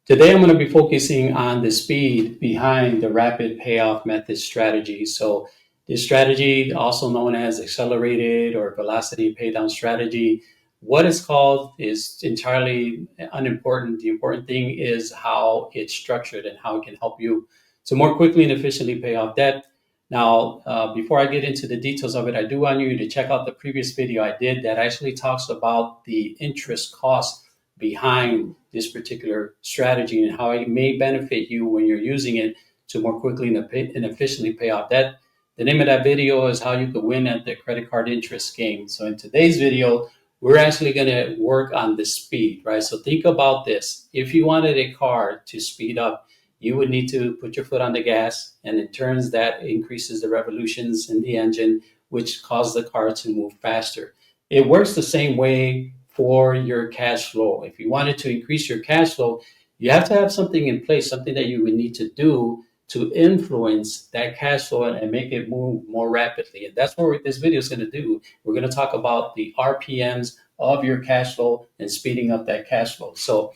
Today, I'm going to be focusing on the speed behind the rapid payoff method strategy. So, this strategy, also known as accelerated or velocity pay down strategy, what it's called is entirely unimportant. The important thing is how it's structured and how it can help you to more quickly and efficiently pay off debt. Now, before I get into the details of it, I do want you to check out the previous video I did that actually talks about the interest cost behind this particular strategy and how it may benefit you when you're using it to more quickly and efficiently pay off debt. The name of that video is how you can win at the credit card interest game. So in today's video, we're actually going to work on the speed, right? So think about this. If you wanted a car to speed up, you would need to put your foot on the gas, and in turns that increases the revolutions in the engine, which cause the car to move faster. It works the same way for your cash flow. If you wanted to increase your cash flow, you have to have something in place, something that you would need to do to influence that cash flow and make it move more rapidly. And that's what this video is going to do. We're going to talk about the RPMs of your cash flow and speeding up that cash flow. So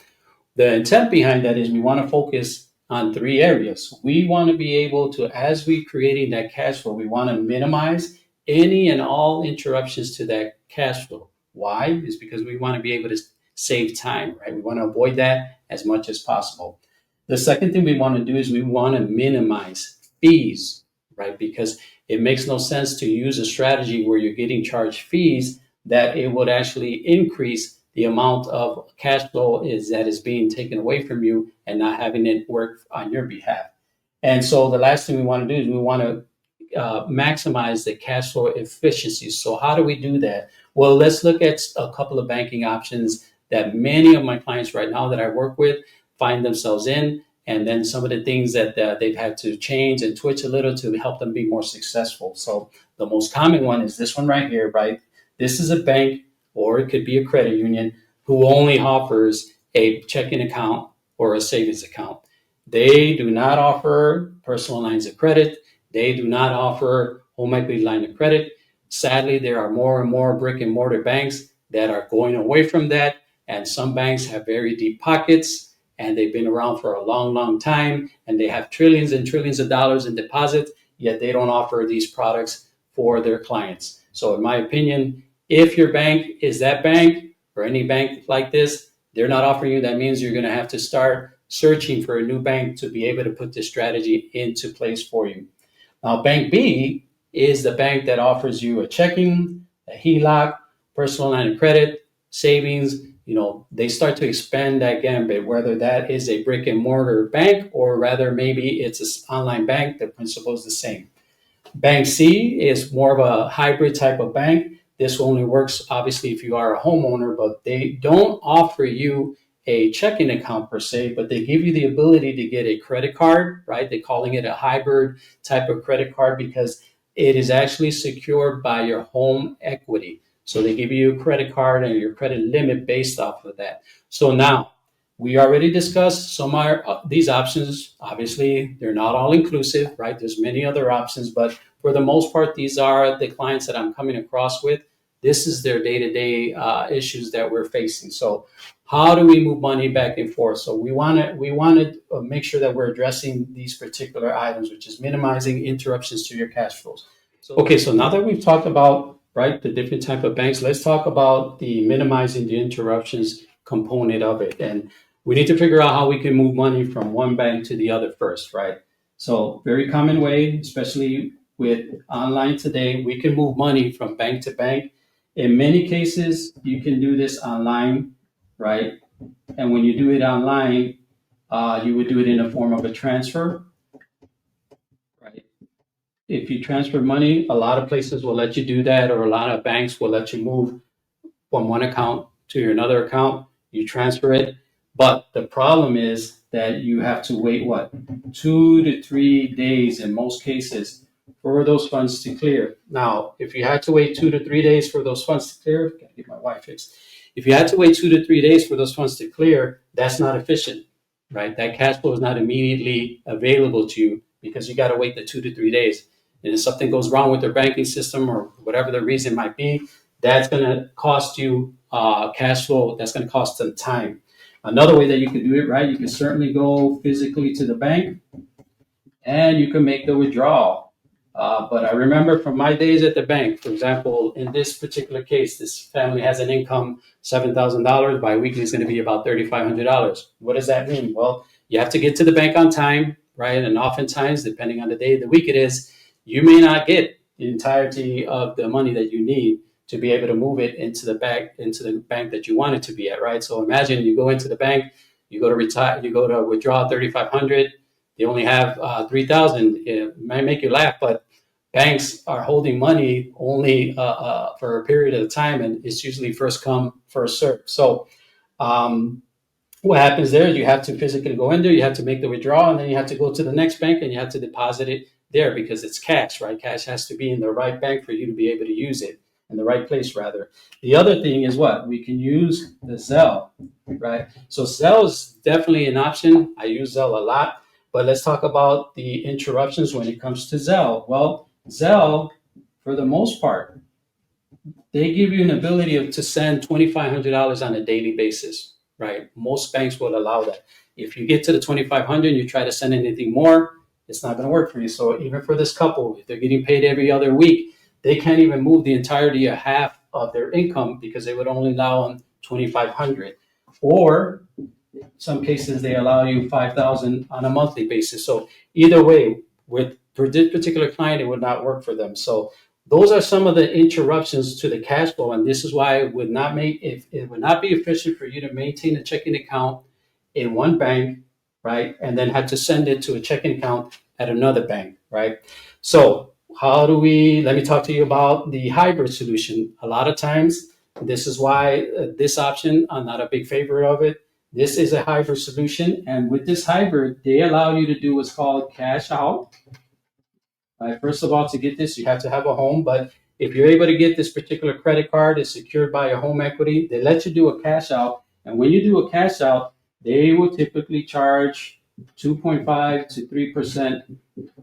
the intent behind that is we want to focus on three areas. We want to be able to, as we creating that cash flow, we want to minimize any and all interruptions to that cash flow. Why? Is because we want to be able to save time, right? We want to avoid that as much as possible. The second thing we want to do is we want to minimize fees, right? Because it makes no sense to use a strategy where you're getting charged fees that it would actually increase the amount of cash flow that is being taken away from you and not having it work on your behalf. And so the last thing we want to do is we want to maximize the cash flow efficiency. So how do we do that? Well, let's look at a couple of banking options that many of my clients right now that I work with find themselves in, and then some of the things that they've had to change and twitch a little to help them be more successful. So the most common one is this one right here, right? This is a bank, or it could be a credit union, who only offers a checking account or a savings account. They do not offer personal lines of credit. They do not offer home equity line of credit. Sadly, there are more and more brick and mortar banks that are going away from that. And some banks have very deep pockets, and they've been around for a long, long time, and they have trillions and trillions of dollars in deposits, yet they don't offer these products for their clients. So in my opinion, if your bank is that bank or any bank like this, they're not offering you, that means you're going to have to start searching for a new bank to be able to put this strategy into place for you. Now, Bank B is the bank that offers you a checking, a HELOC, personal line of credit, savings. They start to expand that gambit, whether that is a brick and mortar bank or rather maybe it's an online bank. The principle is the same. Bank C is more of a hybrid type of bank. This only works obviously if you are a homeowner, but they don't offer you a checking account per se, but they give you the ability to get a credit card, right? They're calling it a hybrid type of credit card because it is actually secured by your home equity. So they give you a credit card and your credit limit based off of that. So now we already discussed some of these options. Obviously, they're not all inclusive, right? There's many other options, but for the most part, these are the clients that I'm coming across with. This is their day-to-day issues that we're facing. So how do we move money back and forth? So we want to make sure that we're addressing these particular items, which is minimizing interruptions to your cash flows. So now that we've talked about, right, the different type of banks, let's talk about the minimizing the interruptions component of it. And we need to figure out how we can move money from one bank to the other first, right? So very common way, especially with online today, we can move money from bank to bank. In many cases, you can do this online, right? And when you do it online, you would do it in the form of a transfer, right? If you transfer money, a lot of places will let you do that, or a lot of banks will let you move from one account to another account. You transfer it. But the problem is that you have to wait, 2 to 3 days in most cases for those funds to clear. Now, if you had to wait 2 to 3 days for those funds to clear, gotta get my Wi-Fi fixed. If you had to wait 2 to 3 days for those funds to clear, that's not efficient, right? That cash flow is not immediately available to you because you got to wait the 2 to 3 days. And if something goes wrong with their banking system or whatever the reason might be, that's going to cost you cash flow. That's going to cost them time. Another way that you can do it, right? You can certainly go physically to the bank and you can make the withdrawal. But I remember from my days at the bank, for example, in this particular case, this family has an income $7,000. Biweekly is going to be about $3,500. What does that mean? Well, you have to get to the bank on time, right? And oftentimes, depending on the day of the week it is, you may not get the entirety of the money that you need to be able to move it into the bank that you want it to be at, right? So imagine you go into the bank, you go to retire, you go to withdraw 3,500. They only have 3,000. It might make you laugh, but banks are holding money only for a period of time, and it's usually first come, first serve. So um, what happens there is you have to physically go in there, you have to make the withdrawal, and then you have to go to the next bank and you have to deposit it there because it's cash, right? Cash has to be in the right bank for you to be able to use it, in the right place, rather. The other thing is what? We can use the Zelle, right? So Zelle is definitely an option. I use Zelle a lot, but let's talk about the interruptions when it comes to Zelle. Well, Zelle, for the most part, they give you an ability to send $2,500 on a daily basis, right? Most banks will allow that. If you get to the 2,500 and you try to send anything more, it's not going to work for you. So even for this couple, if they're getting paid every other week, they can't even move the entirety of half of their income because they would only allow them 2,500. Or some cases they allow you 5,000 on a monthly basis. So either way, with for this particular client, it would not work for them. So those are some of the interruptions to the cash flow, and this is why it would not make if it would not be efficient for you to maintain a checking account in one bank, right, and then have to send it to a checking account at another bank, right? So how do we? Let me talk to you about the hybrid solution. A lot of times, this is why this option, I'm not a big favorite of it. This is a hybrid solution, and with this hybrid, they allow you to do what's called cash out. First of all, to get this, you have to have a home, but if you're able to get this particular credit card, it's secured by your home equity. They let you do a cash out, and when you do a cash out, they will typically charge 2.5 to 3%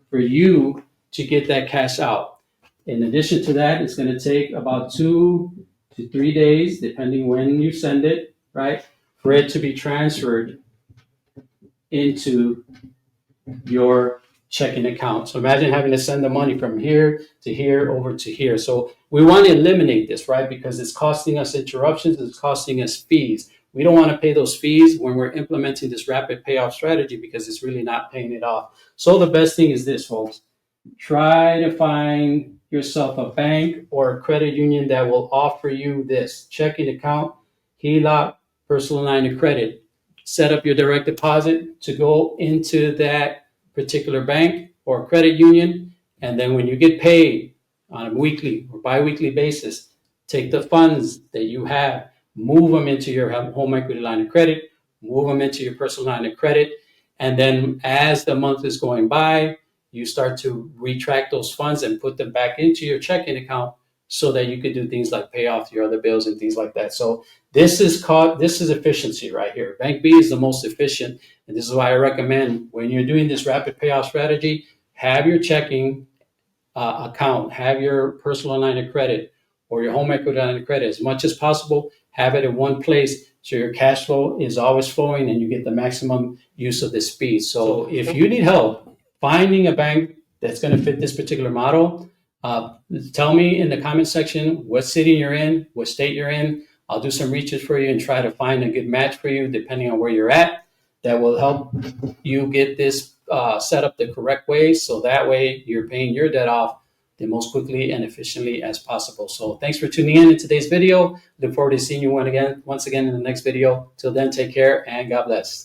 for you to get that cash out. In addition to that, it's going to take about 2 to 3 days, depending when you send it, right, for it to be transferred into your checking account. So imagine having to send the money from here to here over to here. So we want to eliminate this, right? Because it's costing us interruptions, it's costing us fees. We don't want to pay those fees when we're implementing this rapid payoff strategy because it's really not paying it off. So the best thing is this, folks. Try to find yourself a bank or a credit union that will offer you this checking account, HELOC, personal line of credit. Set up your direct deposit to go into that particular bank or credit union. And then when you get paid on a weekly or biweekly basis, take the funds that you have, move them into your home equity line of credit, move them into your personal line of credit. And then as the month is going by, you start to retract those funds and put them back into your checking account so that you could do things like pay off your other bills and things like that. So this is efficiency right here. Bank B is the most efficient, and this is why I recommend when you're doing this rapid payoff strategy, have your checking account, have your personal line of credit or your home equity line of credit as much as possible. Have it in one place so your cash flow is always flowing and you get the maximum use of this speed. So if you need help finding a bank that's going to fit this particular model, tell me in the comment section what city you're in, what state you're in. I'll do some research for you and try to find a good match for you depending on where you're at. That will help you get this set up the correct way so that way you're paying your debt off the most quickly and efficiently as possible. So thanks for tuning in today's video. Look forward to seeing you once again in the next video. Till then, take care and God bless.